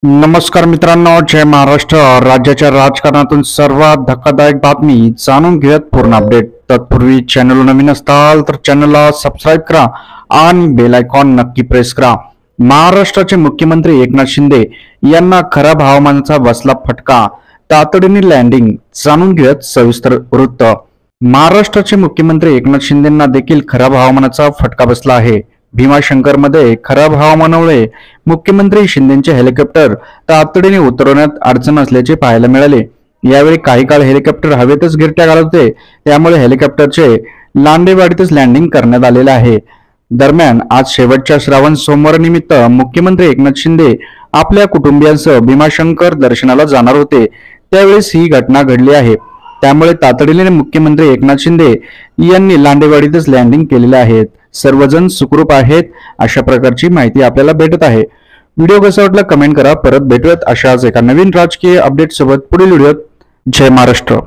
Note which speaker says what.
Speaker 1: नमस्कार मित्रांनो, जय महाराष्ट्र. राज्याच्या राजकारणातून सर्वात धक्कादायक बातमी जाणून घेत पूर्ण अपडेट. तत्पूर्वी चॅनल नवीन असताल तर चॅनलला सबस्क्राईब करा आणि बेल आयकॉन नक्की प्रेस करा. महाराष्ट्राचे मुख्यमंत्री एकनाथ शिंदे यांना खराब हवामानाचा बसला फटका, तातडीने लँडिंग. जाणून घेत सविस्तर वृत्त. महाराष्ट्राचे मुख्यमंत्री एकनाथ शिंदेंना देखील खराब हवामानाचा फटका बसला आहे. भीमाशंकरमध्ये खराब हवामानामुळे मुख्यमंत्री शिंदेचे हेलिकॉप्टर तातडीने उतरवण्यात अडचण असल्याचे पाहायला मिळाले. यावेळी काही काळ हेलिकॉप्टर हवेतच गिरट्या घालत होते, त्यामुळे हेलिकॉप्टरचे लांडेवाडीतच लँडिंग करण्यात आलेले आहे. दरम्यान आज शेवटच्या श्रावण सोमवारनिमित्त मुख्यमंत्री एकनाथ शिंदे आपल्या कुटुंबियांसह भीमाशंकर दर्शनाला जाणार होते, त्यावेळेस ही घटना घडली आहे. त्यामुळे तातडीने मुख्यमंत्री एकनाथ शिंदे यांनी लांडेवाडीतच लँडिंग केलेले आहेत. सर्वजण सुखरूप आहेत अशा प्रकारची माहिती आपल्याला भेटत आहे. व्हिडिओ कसा वाटला कमेंट करा. परत भेटूयात अशाच एका नवीन राजकीय अपडेट सोबत पुढील व्हिडिओत. जय महाराष्ट्र.